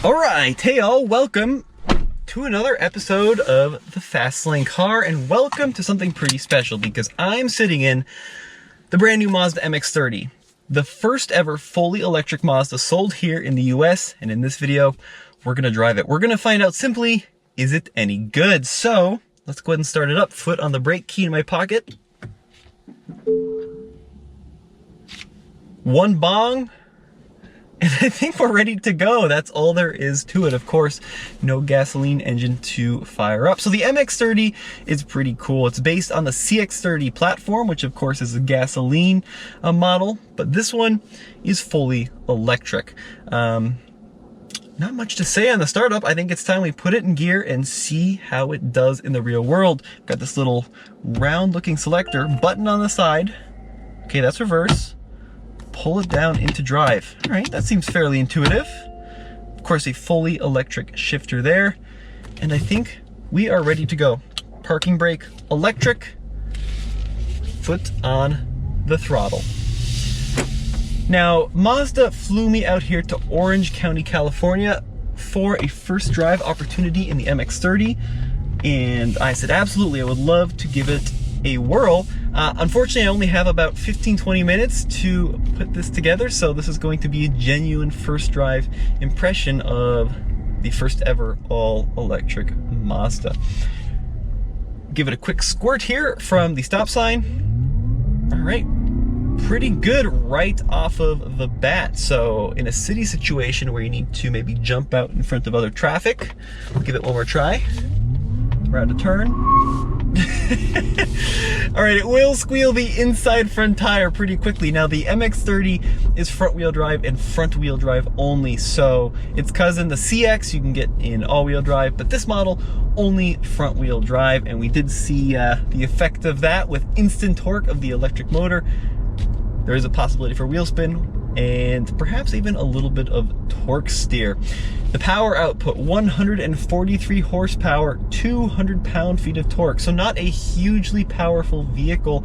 Alright, hey all, welcome to another episode of the Fast Lane Car, and welcome to something pretty special because I'm sitting in the brand new Mazda MX-30, the first ever fully electric Mazda sold here in the US, and in this video, we're gonna drive it. We're gonna find out simply, is it any good? So, let's go ahead and start it up. Foot on the brake, key in my pocket. One bong. And I think we're ready to go. That's all there is to it. Of course, no gasoline engine to fire up. So the MX-30 is pretty cool. It's based on the CX-30 platform, which of course is a gasoline model, but this one is fully electric. Not much to say on the startup. I think it's time we put it in gear and see how it does in the real world. Got this little round looking selector, button on the side. Okay, that's reverse. Pull it down into drive. All right, that seems fairly intuitive. Of course, a fully electric shifter there. And I think we are ready to go. Parking brake, electric, foot on the throttle. Now, Mazda flew me out here to Orange County, California for a first drive opportunity in the MX-30. And I said, absolutely, I would love to give it a whirl. Unfortunately, I only have about 15-20 minutes to put this together, so this is going to be a genuine first drive impression of the first ever all-electric Mazda. Give it a quick squirt here from the stop sign. All right, pretty good right off of the bat. So in a city situation where you need to maybe jump out in front of other traffic, we'll give it one more try. Around a turn. All right, it will squeal the inside front tire pretty quickly. Now the MX-30 is front wheel drive and front wheel drive only. So its cousin, the CX, you can get in all wheel drive, but this model only front wheel drive. And we did see the effect of that with instant torque of the electric motor. There is a possibility for wheel spin and perhaps even a little bit of torque steer. The power output, 143 horsepower, 200 pound-feet of torque. So not a hugely powerful vehicle.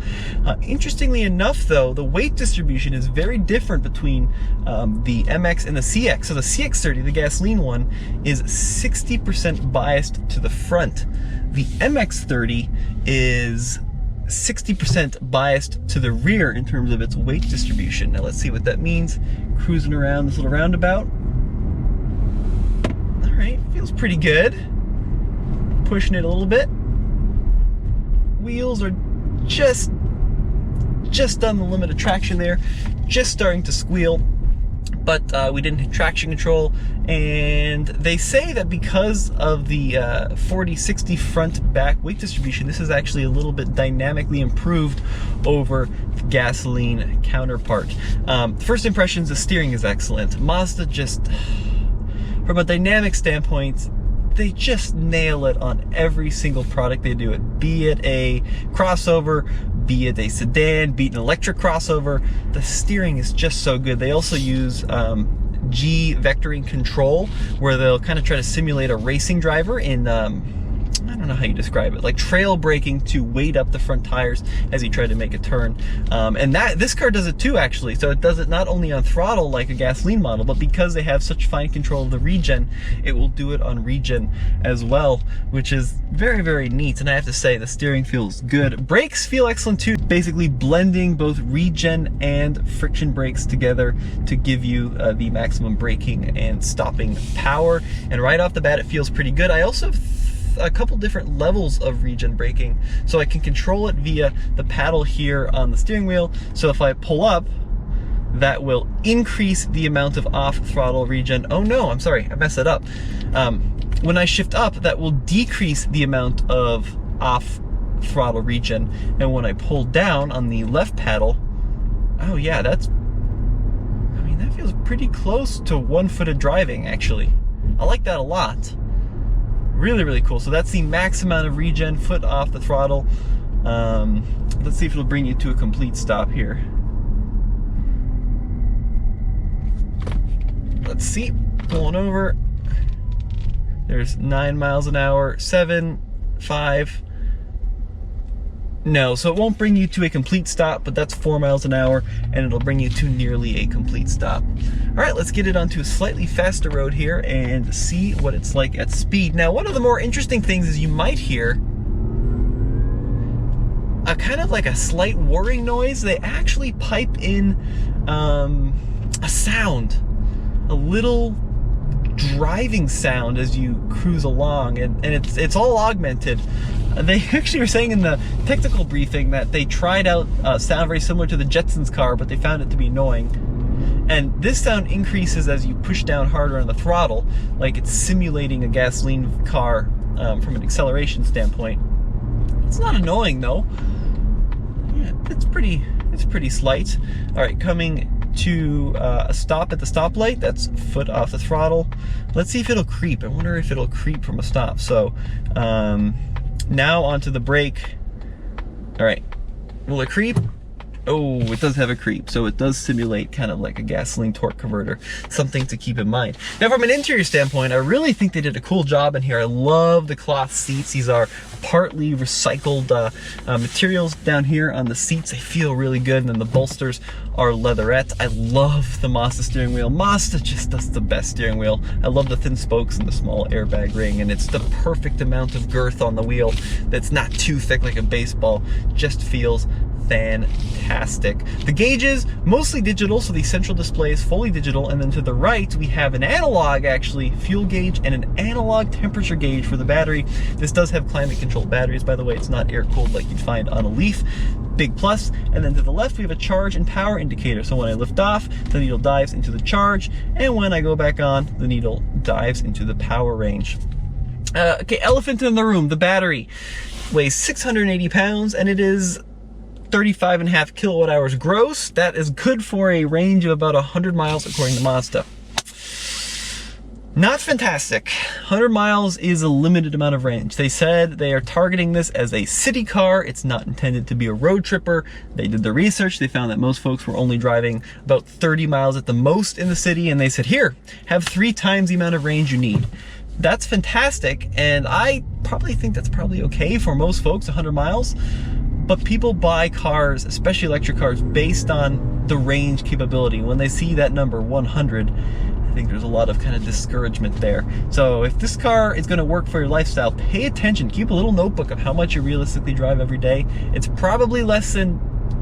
Interestingly enough though, the weight distribution is very different between the MX and the CX. So the CX-30, the gasoline one, is 60% biased to the front. The MX-30 is 60% biased to the rear in terms of its weight distribution. Now let's see what that means. Cruising around this little roundabout. All right, feels pretty good. Pushing it a little bit. Wheels are just on the limit of traction there. Just starting to squeal. But we didn't hit traction control, and they say that because of the 40-60 front-back weight distribution, this is actually a little bit dynamically improved over the gasoline counterpart. First impressions, the steering is excellent. Mazda just, from a dynamic standpoint, they just nail it on every single product they do it. Be it a crossover, be it a sedan, be it an electric crossover, the steering is just so good. They also use G vectoring control, where they'll kind of try to simulate a racing driver in, I don't know how you describe it, like trail braking to weight up the front tires as you try to make a turn. And this car does it too, actually. So it does it not only on throttle like a gasoline model, but because they have such fine control of the regen, it will do it on regen as well, which is very, very neat. And I have to say, the steering feels good. Brakes feel excellent too, basically blending both regen and friction brakes together to give you the maximum braking and stopping power. And right off the bat, it feels pretty good. I also have a couple different levels of regen braking, so I can control it via the paddle here on the steering wheel. So if I pull up, that will increase the amount of off throttle regen. Oh no, I'm sorry, I messed it up. When I shift up, that will decrease the amount of off throttle regen, and when I pull down on the left paddle, oh yeah, that feels pretty close to one-footed driving, actually. I like that a lot. Really, really cool. So that's the max amount of regen, foot off the throttle. Let's see if it'll bring you to a complete stop here. Let's see, pulling over. There's 9 miles an hour, 7, 5, No, so it won't bring you to a complete stop, but that's 4 miles an hour, and it'll bring you to nearly a complete stop. All right, let's get it onto a slightly faster road here and see what it's like at speed. Now, one of the more interesting things is you might hear a kind of like a slight whirring noise. They actually pipe in a sound, a little driving sound as you cruise along, and it's all augmented. They actually were saying in the technical briefing that they tried out sound very similar to the Jetsons car, but they found it to be annoying. And this sound increases as you push down harder on the throttle, like it's simulating a gasoline car from an acceleration standpoint. It's not annoying though. Yeah, it's pretty slight. All right, coming to a stop at the stoplight. That's foot off the throttle. Let's see if it'll creep. I wonder if it'll creep from a stop. So now onto the brake. All right, will it creep? Oh, it does have a creep, so it does simulate kind of like a gasoline torque converter. Something to keep in mind. Now, from an interior standpoint, I really think they did a cool job in here. I love the cloth seats. These are partly recycled materials down here on the seats. They feel really good, and then the bolsters are leatherette. I love the Mazda steering wheel. Mazda just does the best steering wheel. I love the thin spokes and the small airbag ring, and it's the perfect amount of girth on the wheel that's not too thick like a baseball. Just feels fantastic. The gauges, mostly digital, so the central display is fully digital, and then to the right we have an analog, actually, fuel gauge and an analog temperature gauge for the battery. This does have climate controlled batteries, by the way. It's not air cooled like you'd find on a Leaf. Big plus. And then to the left we have a charge and power indicator, so when I lift off, the needle dives into the charge, and when I go back on, the needle dives into the power range. Okay, elephant in the room, the battery weighs 680 pounds, and it is 35.5 kilowatt hours gross. That is good for a range of about 100 miles according to Mazda. Not fantastic. 100 miles is a limited amount of range. They said they are targeting this as a city car. It's not intended to be a road tripper. They did the research. They found that most folks were only driving about 30 miles at the most in the city, and they said, here, have 3 times the amount of range you need. That's fantastic, and I probably think that's probably okay for most folks, 100 miles. But people buy cars, especially electric cars, based on the range capability. When they see that number 100, I think there's a lot of kind of discouragement there. So if this car is going to work for your lifestyle, pay attention. Keep a little notebook of how much you realistically drive every day. It's probably less than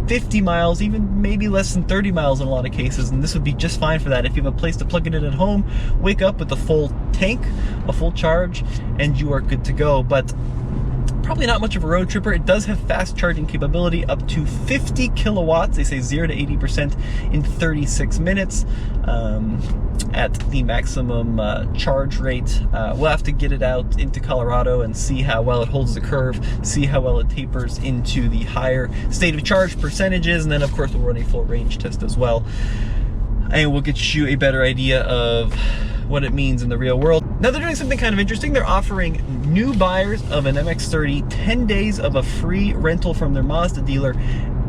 50 miles, even maybe less than 30 miles in a lot of cases, and this would be just fine for that. If you have a place to plug it in at home, wake up with a full tank, a full charge, and you are good to go. But probably not much of a road tripper. It does have fast charging capability up to 50 kilowatts. They say 0 to 80% in 36 minutes at the maximum charge rate. We'll have to get it out into Colorado and see how well it holds the curve, see how well it tapers into the higher state of charge percentages, and then of course we'll run a full range test as well. And we'll get you a better idea of what it means in the real world. Now they're doing something kind of interesting. They're offering new buyers of an MX-30 10 days of a free rental from their Mazda dealer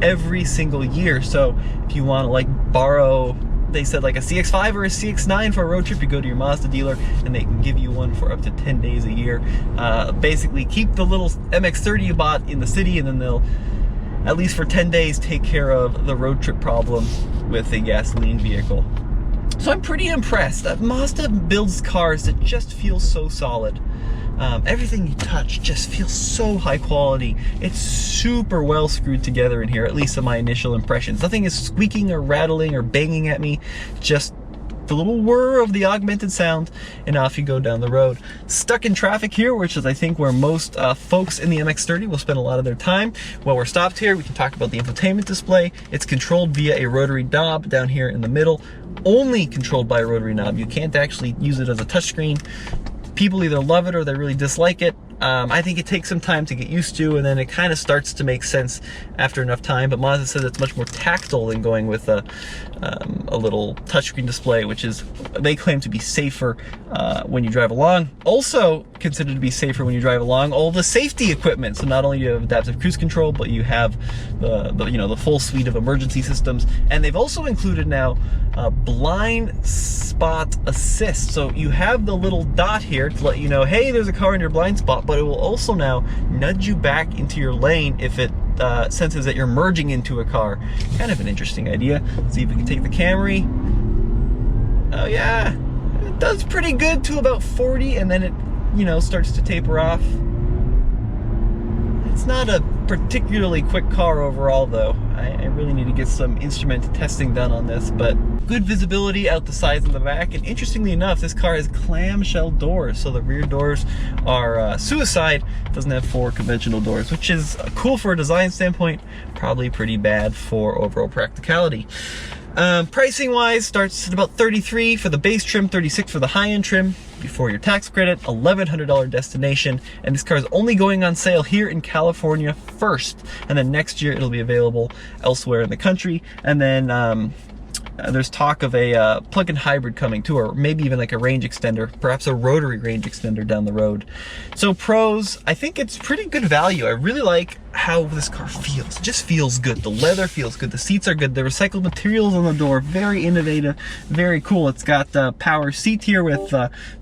every single year. So if you want to like borrow, they said like a CX-5 or a CX-9 for a road trip, you go to your Mazda dealer and they can give you one for up to 10 days a year. Basically keep the little MX-30 you bought in the city, and then they'll, at least for 10 days, take care of the road trip problem with a gasoline vehicle. So I'm pretty impressed that Mazda builds cars that just feel so solid. Everything you touch just feels so high quality. It's super well screwed together in here, at least in my initial impressions. Nothing is squeaking or rattling or banging at me, just the little whir of the augmented sound, and off you go down the road. Stuck in traffic here, which is I think where most folks in the MX-30 will spend a lot of their time. While we're stopped here, we can talk about the infotainment display. It's controlled via a rotary knob down here in the middle, only controlled by a rotary knob. You can't actually use it as a touchscreen. People either love it or they really dislike it. I think it takes some time to get used to, and then it kind of starts to make sense after enough time. But Mazda says it's much more tactile than going with a little touchscreen display, which is, they claim to be safer when you drive along. Also considered to be safer when you drive along, all the safety equipment. So not only do you have adaptive cruise control, but you have the full suite of emergency systems. And they've also included now blind spot assist. So you have the little dot here to let you know, hey, there's a car in your blind spot, but it will also now nudge you back into your lane if it senses that you're merging into a car. Kind of an interesting idea. Let's see if we can take the Camry. Oh yeah, it does pretty good to about 40, and then it, you know, starts to taper off. It's not a particularly quick car overall though. I really need to get some instrument testing done on this, but good visibility out the sides and the back. And interestingly enough, this car has clamshell doors, so the rear doors are suicide. It doesn't have 4 conventional doors, which is cool for a design standpoint, probably pretty bad for overall practicality. Pricing wise, starts at about $33 for the base trim, $36 for the high-end trim before your tax credit, $1,100 destination, and this car is only going on sale here in California first, and then next year it'll be available elsewhere in the country. And then there's talk of a plug-in hybrid coming too, or maybe even like a range extender, perhaps a rotary range extender down the road. So pros, I think it's pretty good value. I really like how this car feels. It just feels good. The leather feels good. The seats are good. The recycled materials on the door, very innovative, very cool. It's got power seat here with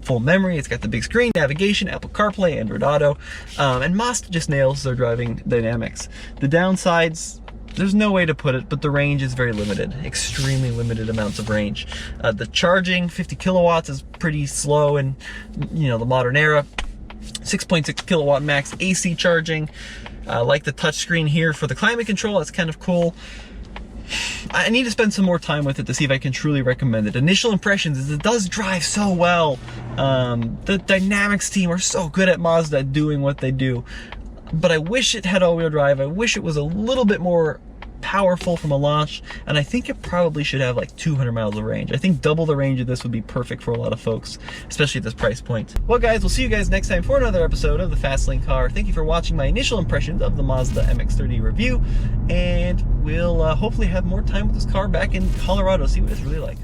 full memory. It's got the big screen, navigation, Apple CarPlay, Android Auto, and Mazda just nails their driving dynamics. The downsides, there's no way to put it, but the range is very limited, extremely limited amounts of range. The charging, 50 kilowatts, is pretty slow in, you know, the modern era. 6.6 kilowatt max AC charging. Like the touchscreen here for the climate control, that's kind of cool. I need to spend some more time with it to see if I can truly recommend it. Initial impressions is it does drive so well. The dynamics team are so good at Mazda at doing what they do. But I wish it had all-wheel drive. I wish it was a little bit more powerful from a launch, and I think it probably should have like 200 miles of range. I think double the range of this would be perfect for a lot of folks, especially at this price point. Well guys, we'll see you guys next time for another episode of the Fast Lane Car. Thank you for watching my initial impressions of the Mazda MX-30 review, and we'll hopefully have more time with this car back in Colorado, see what it's really like.